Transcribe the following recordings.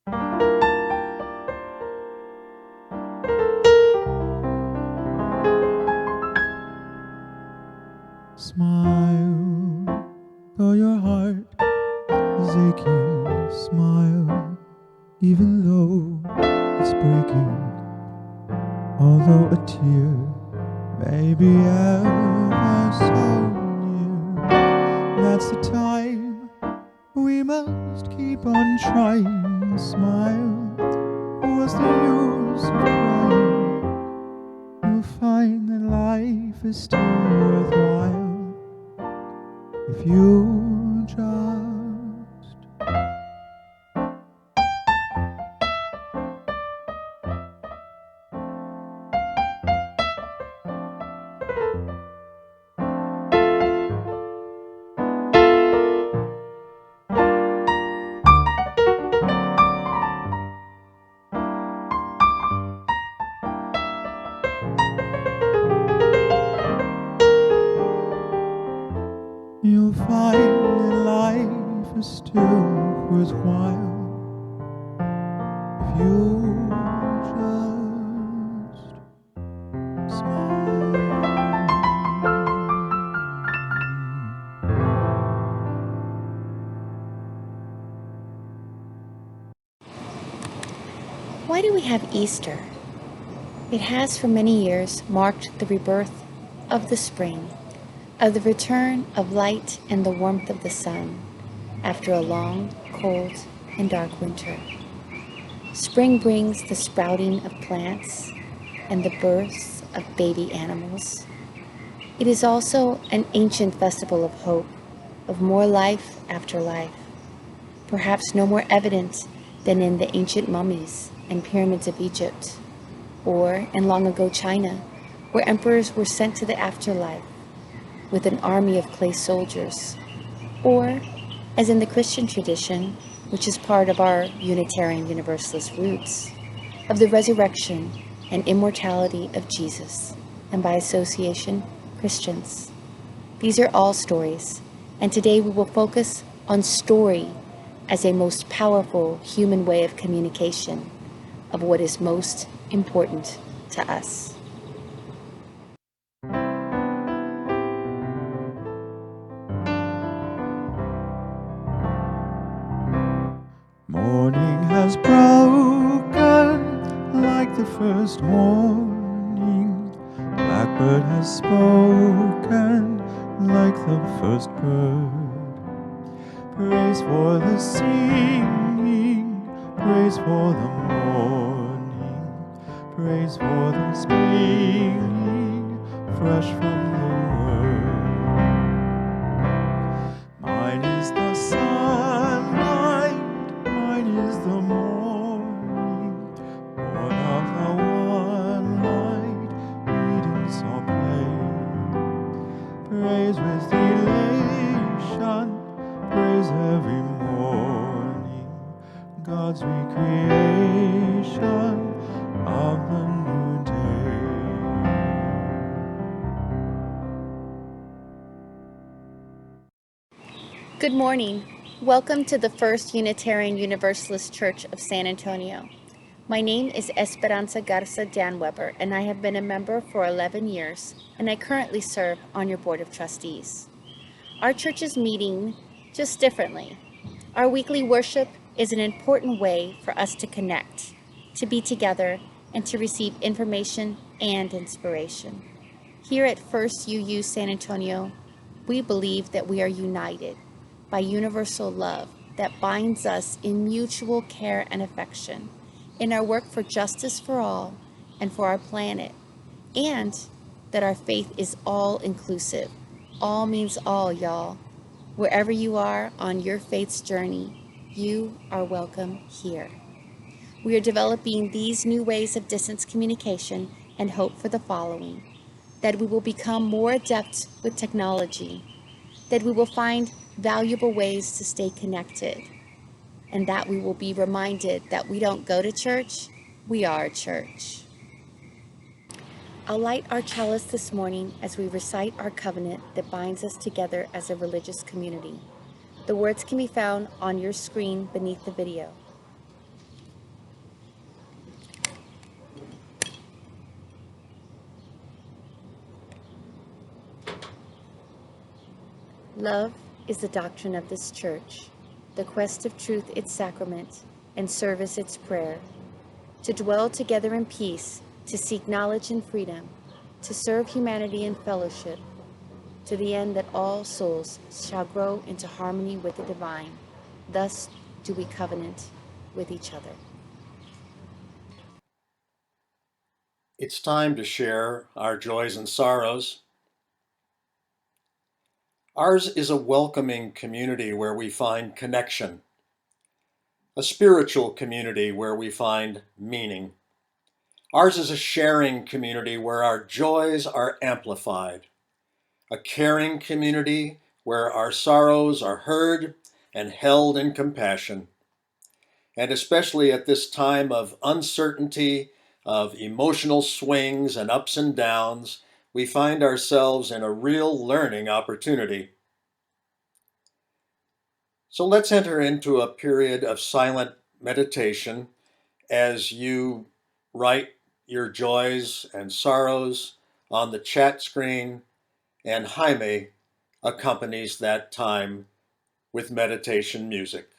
Smile, though your heart is aching. Smile, even though it's breaking. Although a tear may be ever so near, that's the time we must keep on trying. Smile, what's the use of crying? You'll find that life is still worthwhile if you just you'll find that life is still worthwhile if you just smile. Why do we have Easter? It has for many years marked the rebirth of the spring, of the return of light and the warmth of the sun after a long, cold, and dark winter. Spring brings the sprouting of plants and the births of baby animals. It is also an ancient festival of hope, of more life after life, perhaps no more evident than in the ancient mummies and pyramids of Egypt, or in long ago China, where emperors were sent to the afterlife with an army of clay soldiers, or, as in the Christian tradition, which is part of our Unitarian Universalist roots, of the resurrection and immortality of Jesus, and by association, Christians. These are all stories, and today we will focus on story as a most powerful human way of communication of what is most important to us. Morning has broken like the first morning. Blackbird has spoken like the first bird. Praise for the singing, praise for the morning, praise for them springing fresh from the word. Mine is the sunlight, mine is the morning, born of the one light, Eden saw play. Praise with elation, praise every morning, God's recreation of the new day. Good morning. Welcome to the First Unitarian Universalist Church of San Antonio. My name is Esperanza Garza-Danweber, and I have been a member for 11 years, and I currently serve on your Board of Trustees. Our church is meeting just differently. Our weekly worship is an important way for us to connect, to be together, and to receive information and inspiration. Here at First UU San Antonio, we believe that we are united by universal love that binds us in mutual care and affection, in our work for justice for all and for our planet, and that our faith is all-inclusive. All means all, y'all. Wherever you are on your faith's journey, you are welcome here. We are developing these new ways of distance communication and hope for the following: that we will become more adept with technology, that we will find valuable ways to stay connected, and that we will be reminded that we don't go to church, we are church. I'll light our chalice this morning as we recite our covenant that binds us together as a religious community. The words can be found on your screen beneath the video. Love is the doctrine of this church, the quest of truth its sacrament, and service its prayer. To dwell together in peace, to seek knowledge and freedom, to serve humanity in fellowship, to the end that all souls shall grow into harmony with the divine. Thus do we covenant with each other. It's time to share our joys and sorrows. Ours is a welcoming community where we find connection, a spiritual community where we find meaning. Ours is a sharing community where our joys are amplified, a caring community where our sorrows are heard and held in compassion. And especially at this time of uncertainty, of emotional swings and ups and downs, we find ourselves in a real learning opportunity. So let's enter into a period of silent meditation as you write your joys and sorrows on the chat screen, and Jaime accompanies that time with meditation music.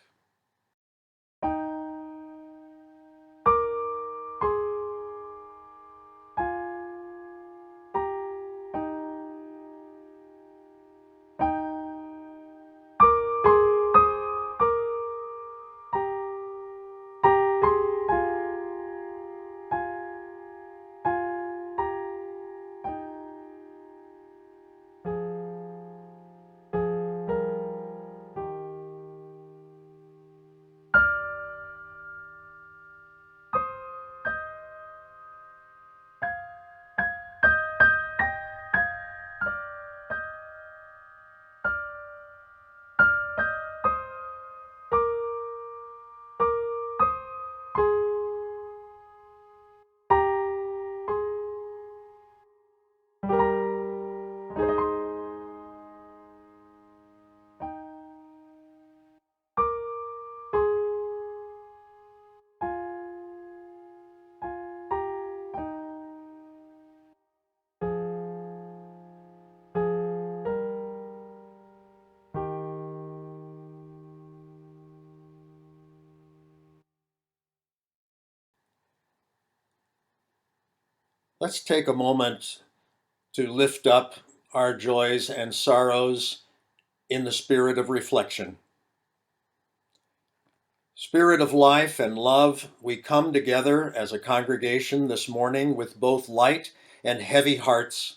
Let's take a moment to lift up our joys and sorrows in the spirit of reflection. Spirit of life and love, we come together as a congregation this morning with both light and heavy hearts.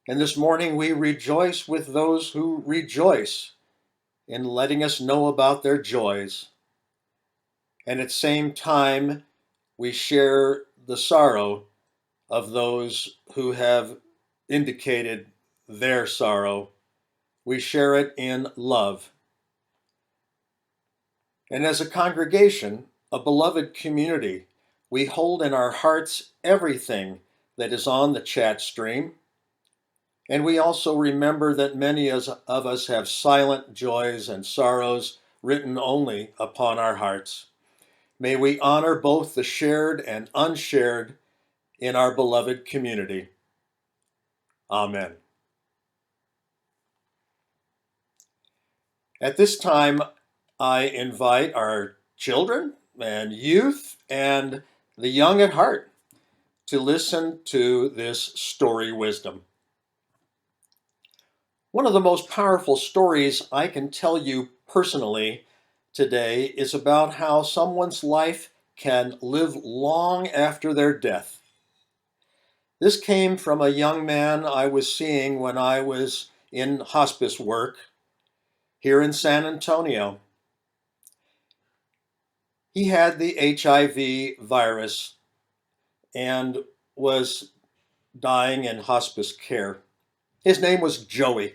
And this morning we rejoice with those who rejoice in letting us know about their joys. And at the same time, we share the sorrow of those who have indicated their sorrow. We share it in love. And as a congregation, a beloved community, we hold in our hearts everything that is on the chat stream. And we also remember that many of us have silent joys and sorrows written only upon our hearts. May we honor both the shared and unshared in our beloved community. Amen. At this time, I invite our children and youth and the young at heart to listen to this story wisdom. One of the most powerful stories I can tell you personally today is about how someone's life can live long after their death. This came from a young man I was seeing when I was in hospice work here in San Antonio. He had the HIV virus and was dying in hospice care. His name was Joey.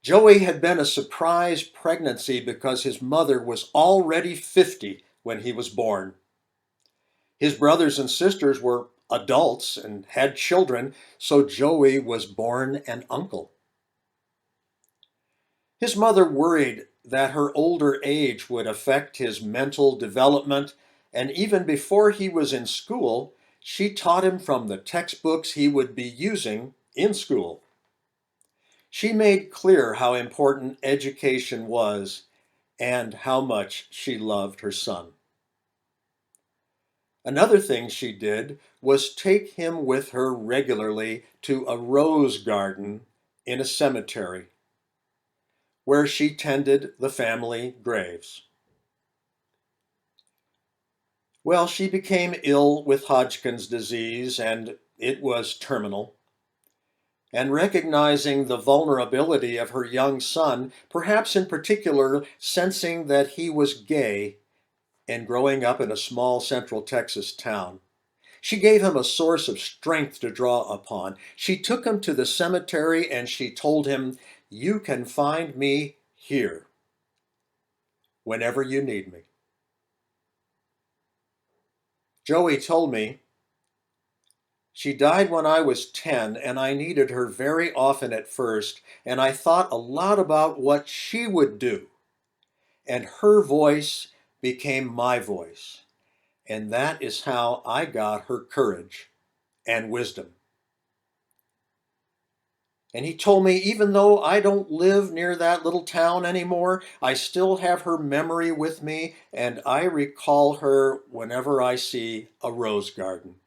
Joey had been a surprise pregnancy because his mother was already 50 when he was born. His brothers and sisters were adults and had children, so Joey was born an uncle. His mother worried that her older age would affect his mental development, and even before he was in school, she taught him from the textbooks he would be using in school. She made clear how important education was and how much she loved her son. Another thing she did was take him with her regularly to a rose garden in a cemetery where she tended the family graves. Well, she became ill with Hodgkin's disease, and it was terminal. And recognizing the vulnerability of her young son, perhaps in particular sensing that he was gay and growing up in a small central Texas town, she gave him a source of strength to draw upon. She took him to the cemetery and she told him, "You can find me here whenever you need me." Joey told me, "She died when I was 10, and I needed her very often at first, and I thought a lot about what she would do. And her voice became my voice. And that is how I got her courage and wisdom." And he told me, even though I don't live near that little town anymore, I still have her memory with me, and I recall her whenever I see a rose garden.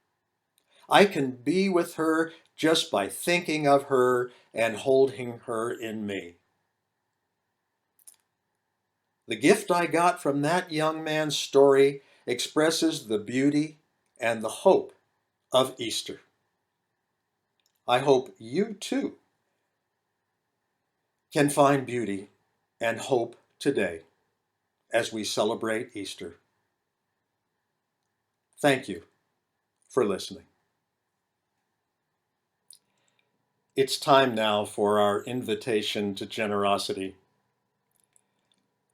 I can be with her just by thinking of her and holding her in me. The gift I got from that young man's story expresses the beauty and the hope of Easter. I hope you too can find beauty and hope today as we celebrate Easter. Thank you for listening. It's time now for our invitation to generosity.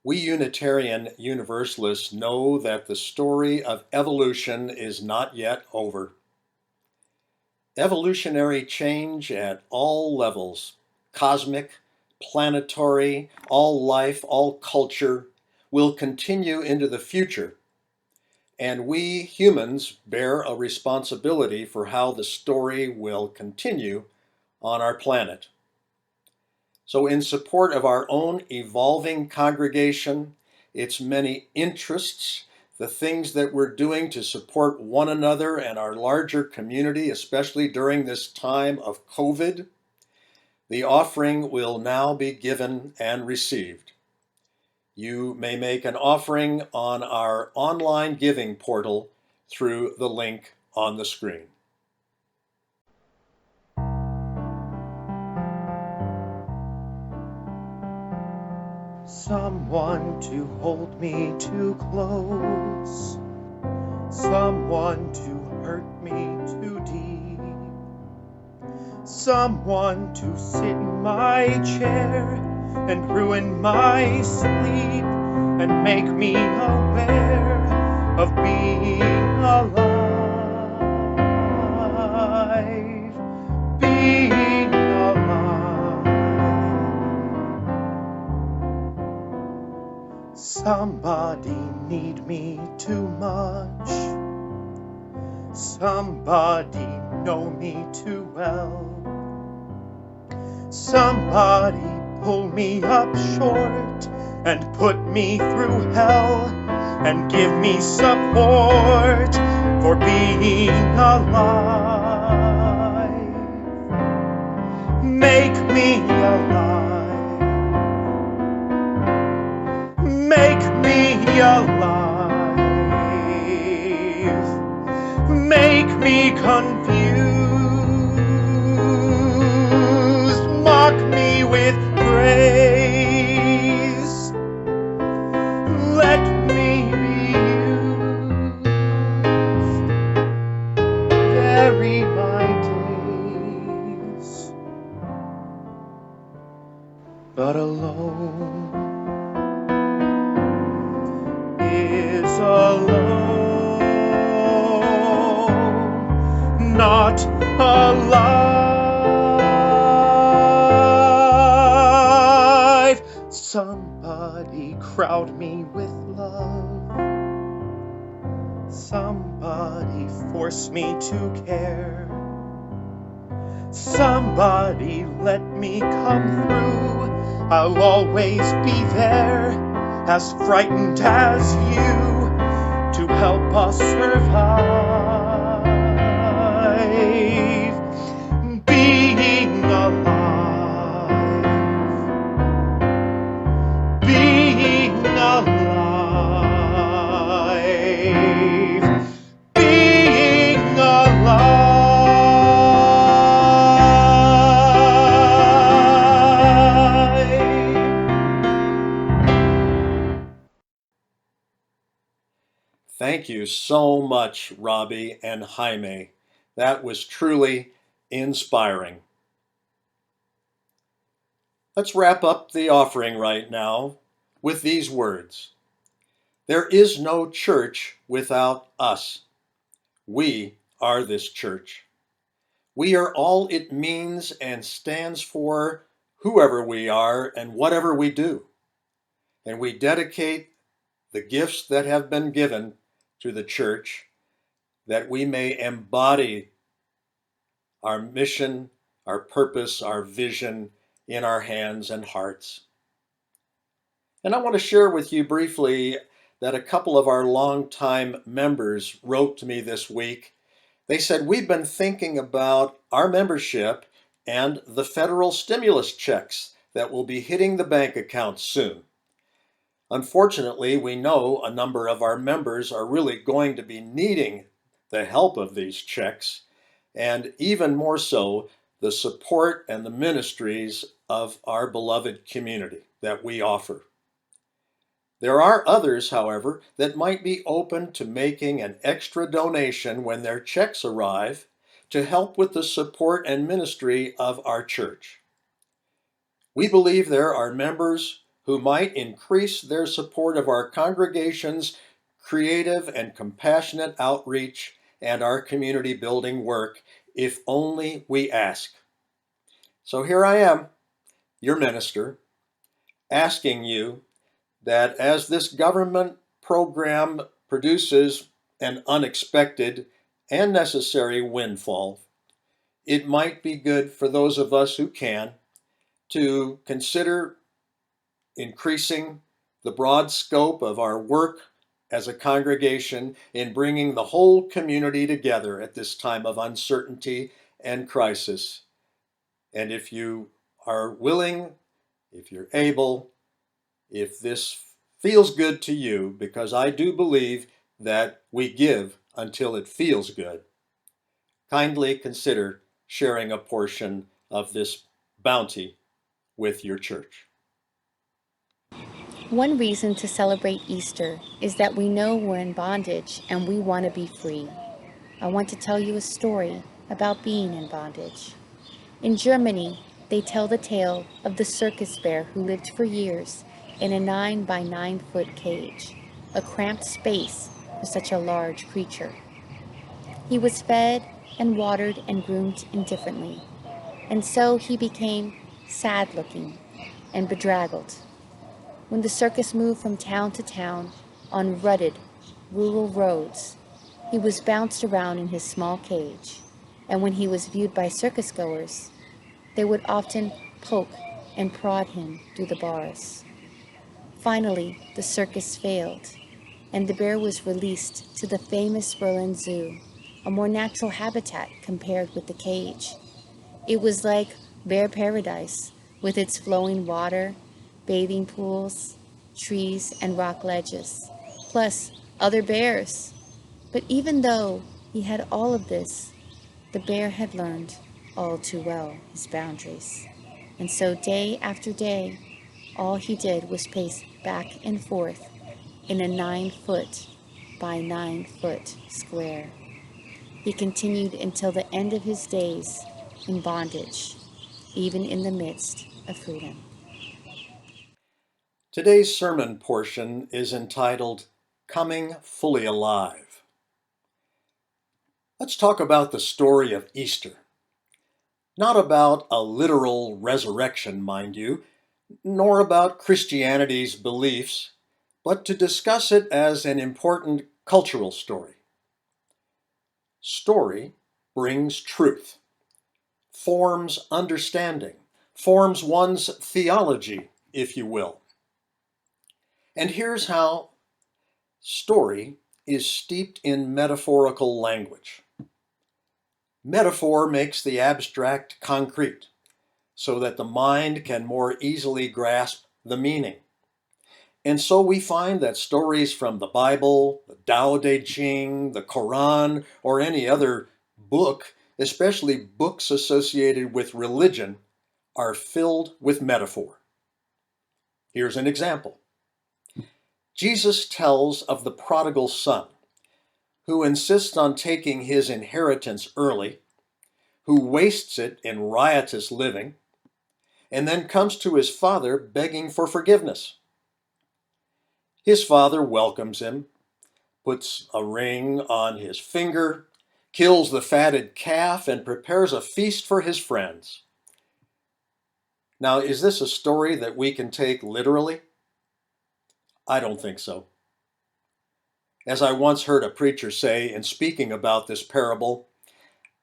We Unitarian Universalists know that the story of evolution is not yet over. Evolutionary change at all levels, cosmic, planetary, all life, all culture, will continue into the future. And we humans bear a responsibility for how the story will continue on our planet. So in support of our own evolving congregation, its many interests, the things that we're doing to support one another and our larger community, especially during this time of COVID, the offering will now be given and received. You may make an offering on our online giving portal through the link on the screen. Someone to hold me too close, someone to hurt me too deep, someone to sit in my chair and ruin my sleep and make me aware of being alive, being alive. Somebody need me too much, somebody know me too well, somebody pull me up short and put me through hell and give me support for being alive. Make me alive. Make me alive. Make me confused. Mock me with praise. Let me be used. Vary my days. But alone is alone, not alive. Somebody crowd me with love, somebody force me to care, Somebody let me come through. I'll always be there, as frightened as you, to help us survive. Being alive. Being alive. Being alive. Thank you so much, Robbie and Jaime. That was truly inspiring. Let's wrap up the offering right now with these words. There is no church without us. We are this church. We are all it means and stands for, whoever we are and whatever we do. And we dedicate the gifts that have been given to the church that we may embody our mission, our purpose, our vision in our hands and hearts. And I want to share with you briefly that a couple of our longtime members wrote to me this week. They said, we've been thinking about our membership and the federal stimulus checks that will be hitting the bank accounts soon. Unfortunately, we know a number of our members are really going to be needing the help of these checks, and even more so, the support and the ministries of our beloved community that we offer. There are others, however, that might be open to making an extra donation when their checks arrive to help with the support and ministry of our church. We believe there are members who might increase their support of our congregation's creative and compassionate outreach and our community building work if only we ask. So here I am, your minister, asking you that as this government program produces an unexpected and necessary windfall, it might be good for those of us who can to consider increasing the broad scope of our work as a congregation in bringing the whole community together at this time of uncertainty and crisis. And if you are willing, if you're able, if this feels good to you, because I do believe that we give until it feels good, kindly consider sharing a portion of this bounty with your church. One reason to celebrate Easter is that we know we're in bondage and we want to be free. I want to tell you a story about being in bondage. In Germany, they tell the tale of the circus bear who lived for years in a 9 by 9 foot cage, a cramped space for such a large creature. He was fed and watered and groomed indifferently, and so he became sad-looking and bedraggled. When the circus moved from town to town on rutted, rural roads, he was bounced around in his small cage, and when he was viewed by circus goers, they would often poke and prod him through the bars. Finally, the circus failed, and the bear was released to the famous Berlin Zoo, a more natural habitat compared with the cage. It was like bear paradise, with its flowing water, bathing pools, trees, and rock ledges, plus other bears. But even though he had all of this, the bear had learned all too well his boundaries. And so day after day, all he did was pace back and forth in a 9 foot by 9 foot square. He continued until the end of his days in bondage, even in the midst of freedom. Today's sermon portion is entitled Coming Fully Alive. Let's talk about the story of Easter. Not about a literal resurrection, mind you, nor about Christianity's beliefs, but to discuss it as an important cultural story. Story brings truth. forms understanding, forms one's theology, if you will. And here's how story is steeped in metaphorical language. Metaphor makes the abstract concrete so that the mind can more easily grasp the meaning. And so we find that stories from the Bible, the Tao Te Ching, the Quran, or any other book, especially books associated with religion, are filled with metaphor. Here's an example. Jesus tells of the prodigal son, who insists on taking his inheritance early, who wastes it in riotous living, and then comes to his father begging for forgiveness. His father welcomes him, puts a ring on his finger, kills the fatted calf, and prepares a feast for his friends. Now, is this a story that we can take literally? I don't think so. As I once heard a preacher say in speaking about this parable,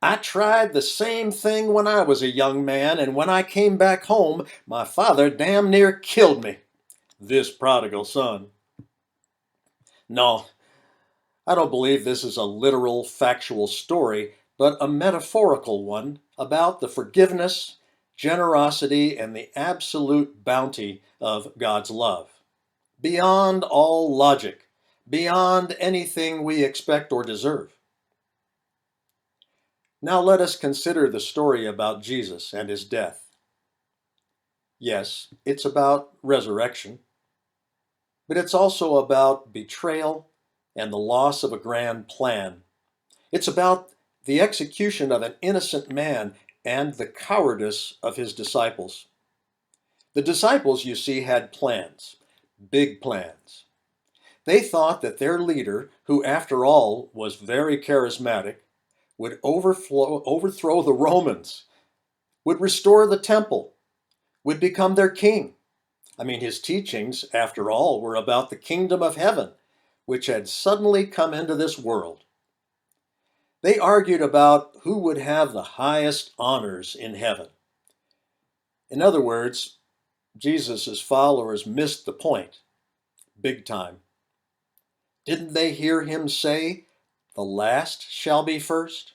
I tried the same thing when I was a young man, and when I came back home, my father damn near killed me. This prodigal son. No, I don't believe this is a literal, factual story, but a metaphorical one about the forgiveness, generosity, and the absolute bounty of God's love. Beyond all logic, beyond anything we expect or deserve. Now let us consider the story about Jesus and his death. Yes, it's about resurrection, but it's also about betrayal and the loss of a grand plan. It's about the execution of an innocent man and the cowardice of his disciples. The disciples, you see, had plans, big plans. They thought that their leader, who after all was very charismatic, would overthrow the Romans, would restore the temple, would become their king. I mean, his teachings, after all, were about the kingdom of heaven, which had suddenly come into this world. They argued about who would have the highest honors in heaven. In other words, Jesus' followers missed the point, big time. Didn't they hear him say, "The last shall be first"?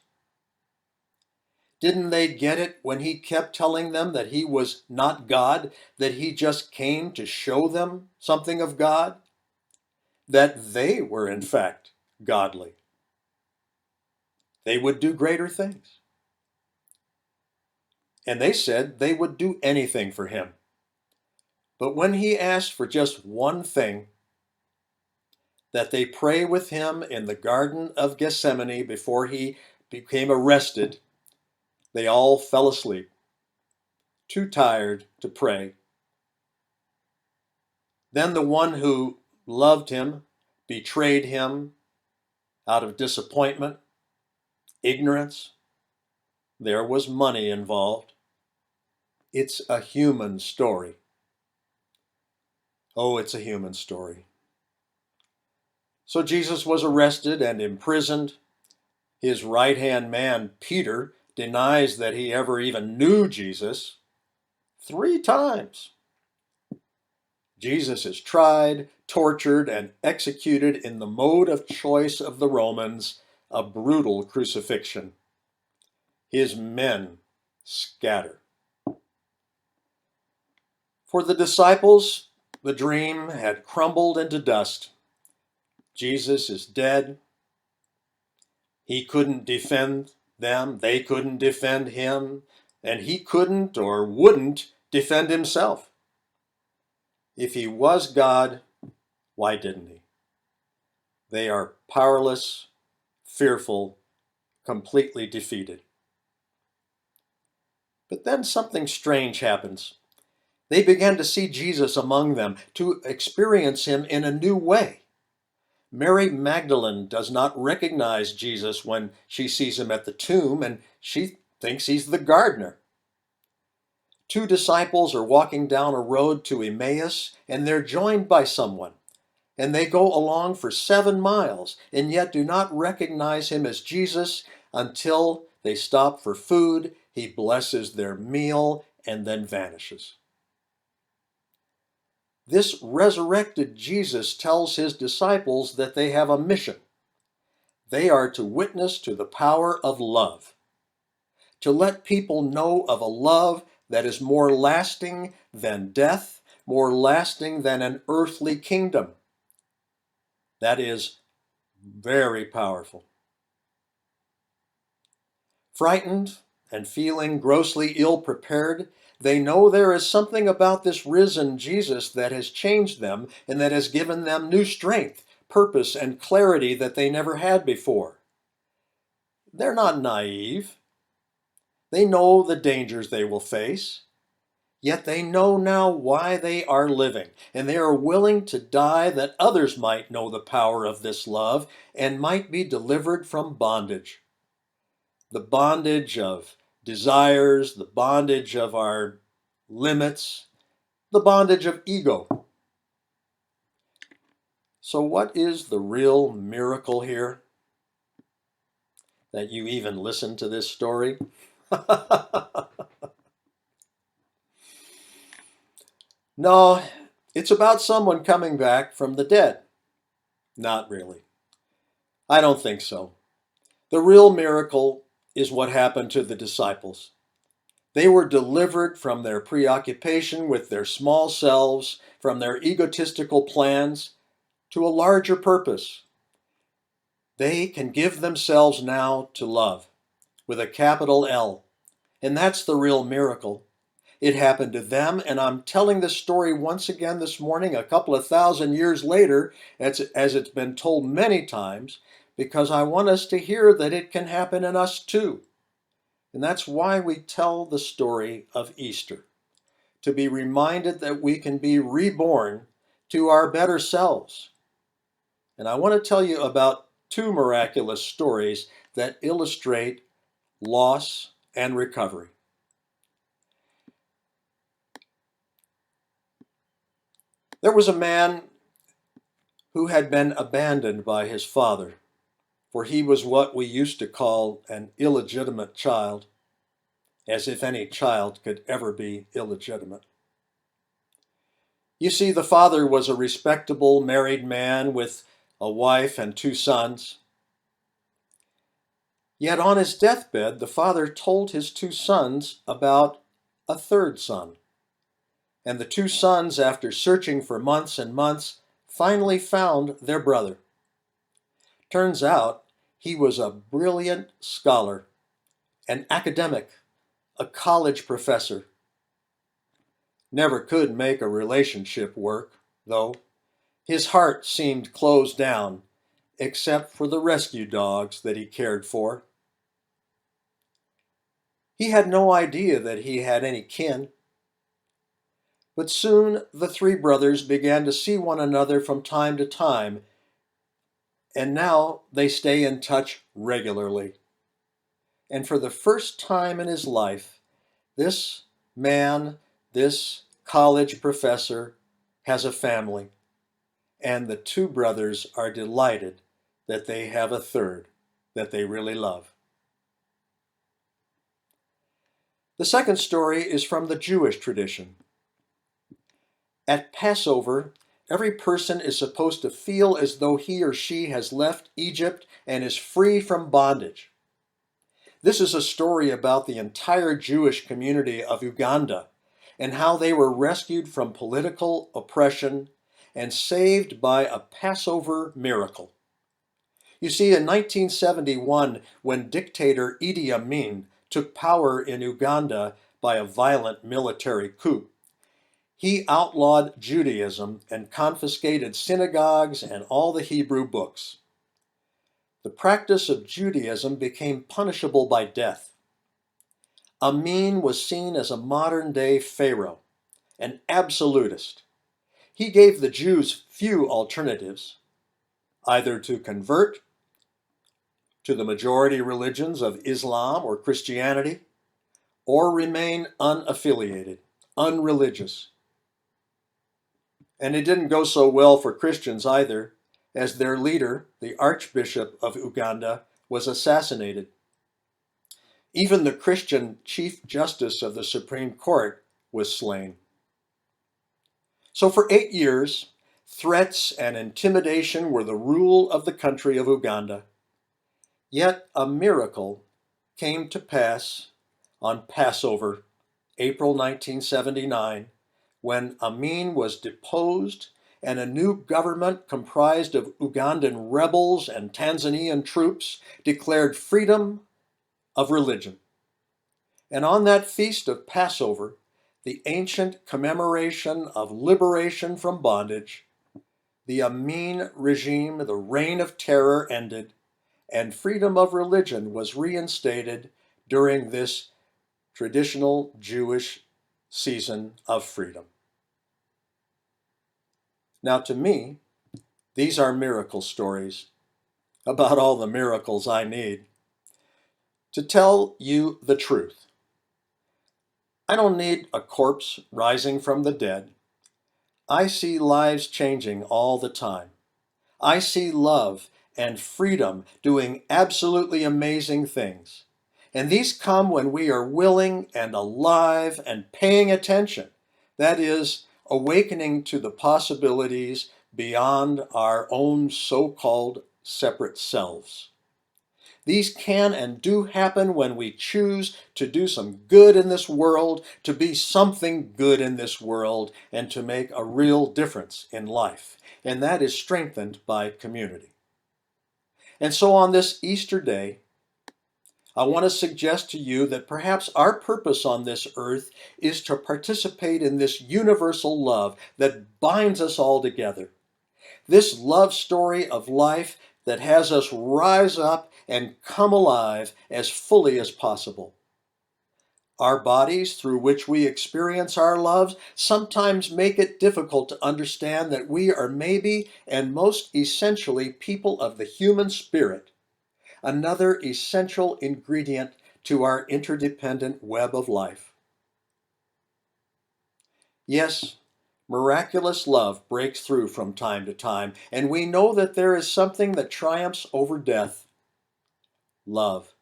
Didn't they get it when he kept telling them that he was not God, that he just came to show them something of God? That they were in fact godly. They would do greater things. And they said they would do anything for him. But when he asked for just one thing, that they pray with him in the Garden of Gethsemane before he became arrested, they all fell asleep, too tired to pray. Then the one who loved him betrayed him out of disappointment, ignorance. There was money involved. It's a human story. Oh, it's a human story. So Jesus was arrested and imprisoned. His right-hand man, Peter, denies that he ever even knew Jesus 3 times. Jesus is tried, tortured, and executed in the mode of choice of the Romans, a brutal crucifixion. His men scatter. For the disciples, the dream had crumbled into dust. Jesus is dead. He couldn't defend them. They couldn't defend him. And he couldn't or wouldn't defend himself. If he was God, why didn't he? They are powerless, fearful, completely defeated. But then something strange happens. They began to see Jesus among them, to experience him in a new way. Mary Magdalene does not recognize Jesus when she sees him at the tomb, and she thinks he's the gardener. 2 disciples are walking down a road to Emmaus, and they're joined by someone. And they go along for 7 miles, and yet do not recognize him as Jesus until they stop for food. He blesses their meal and then vanishes. This resurrected Jesus tells his disciples that they have a mission. They are to witness to the power of love, to let people know of a love that is more lasting than death, more lasting than an earthly kingdom. That is very powerful. Frightened and feeling grossly ill-prepared, they know there is something about this risen Jesus that has changed them and that has given them new strength, purpose, and clarity that they never had before. They're not naive. They know the dangers they will face, yet they know now why they are living, and they are willing to die that others might know the power of this love and might be delivered from bondage. The bondage of desires, the bondage of our limits, the bondage of ego. So what is the real miracle here? That you even listen to this story? No, it's about someone coming back from the dead. Not really. I don't think so. The real miracle is what happened to the disciples. They were delivered from their preoccupation with their small selves, from their egotistical plans, to a larger purpose. They can give themselves now to love, with a capital L. And that's the real miracle. It happened to them, and I'm telling this story once again this morning, a couple of thousand years later, as it's been told many times, because I want us to hear that it can happen in us too. And that's why we tell the story of Easter, to be reminded that we can be reborn to our better selves. And I want to tell you about two miraculous stories that illustrate loss and recovery. There was a man who had been abandoned by his father, for he was what we used to call an illegitimate child, as if any child could ever be illegitimate. You see, the father was a respectable married man with a wife and two sons. Yet on his deathbed, the father told his two sons about a third son. And the two sons, after searching for months and months, finally found their brother. Turns out he was a brilliant scholar, an academic, a college professor. Never could make a relationship work, though. His heart seemed closed down, except for the rescue dogs that he cared for. He had no idea that he had any kin. But soon the three brothers began to see one another from time to time, and now they stay in touch regularly. And for the first time in his life, this man, this college professor, has a family, and the two brothers are delighted that they have a third that they really love. The second story is from the Jewish tradition. At Passover, every person is supposed to feel as though he or she has left Egypt and is free from bondage. This is a story about the entire Jewish community of Uganda and how they were rescued from political oppression and saved by a Passover miracle. You see, in 1971, when dictator Idi Amin took power in Uganda by a violent military coup, he outlawed Judaism and confiscated synagogues and all the Hebrew books. The practice of Judaism became punishable by death. Amin was seen as a modern-day Pharaoh, an absolutist. He gave the Jews few alternatives, either to convert to the majority religions of Islam or Christianity, or remain unaffiliated, unreligious. And it didn't go so well for Christians either, as their leader, the Archbishop of Uganda, was assassinated. Even the Christian Chief Justice of the Supreme Court was slain. So for 8 years, threats and intimidation were the rule of the country of Uganda. Yet a miracle came to pass on Passover, April 1979, when Amin was deposed and a new government comprised of Ugandan rebels and Tanzanian troops declared freedom of religion. And on that feast of Passover, the ancient commemoration of liberation from bondage, the Amin regime, the reign of terror ended, and freedom of religion was reinstated during this traditional Jewish season of freedom. Now, to me, these are miracle stories about all the miracles I need. To tell you the truth, I don't need a corpse rising from the dead. I see lives changing all the time. I see love and freedom doing absolutely amazing things. And these come when we are willing and alive and paying attention. That is, awakening to the possibilities beyond our own so-called separate selves. These can and do happen when we choose to do some good in this world, to be something good in this world, and to make a real difference in life. And that is strengthened by community. And so on this Easter day, I want to suggest to you that perhaps our purpose on this earth is to participate in this universal love that binds us all together. This love story of life that has us rise up and come alive as fully as possible. Our bodies, through which we experience our loves, sometimes make it difficult to understand that we are maybe and most essentially people of the human spirit, another essential ingredient to our interdependent web of life. Yes, miraculous love breaks through from time to time, and we know that there is something that triumphs over death: love.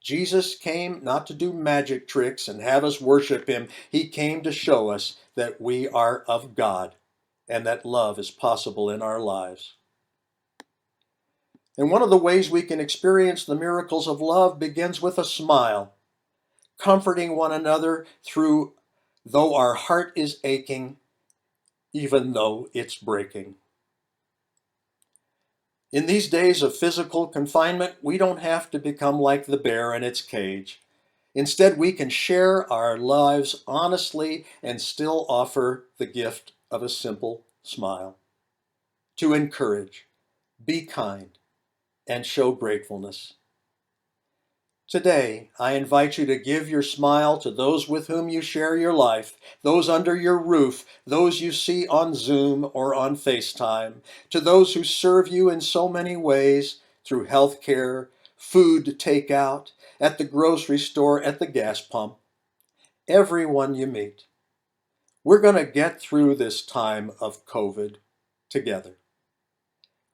Jesus came not to do magic tricks and have us worship him. He came to show us that we are of God and that love is possible in our lives. And one of the ways we can experience the miracles of love begins with a smile, comforting one another through though our heart is aching, even though it's breaking. In these days of physical confinement, we don't have to become like the bear in its cage. Instead, we can share our lives honestly and still offer the gift of a simple smile. To encourage, be kind, and show gratefulness. Today, I invite you to give your smile to those with whom you share your life, those under your roof, those you see on Zoom or on FaceTime, to those who serve you in so many ways through healthcare, food to take out, at the grocery store, at the gas pump, everyone you meet. We're going to get through this time of COVID together.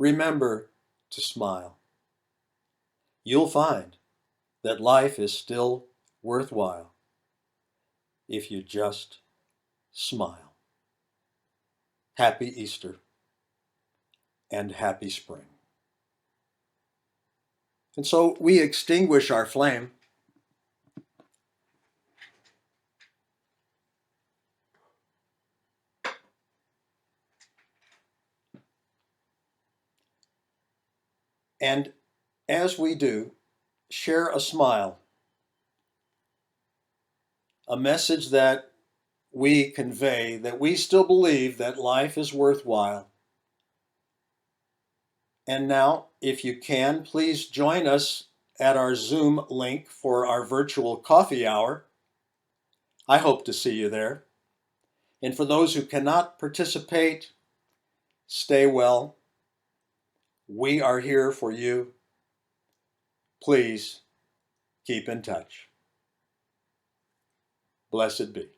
Remember to smile. You'll find that life is still worthwhile if you just smile. Happy Easter and happy spring. And so we extinguish our flame. And as we do, share a smile, a message that we convey that we still believe that life is worthwhile. And now, if you can, please join us at our Zoom link for our virtual coffee hour. I hope to see you there. And for those who cannot participate, stay well. We are here for you. Please keep in touch. Blessed be.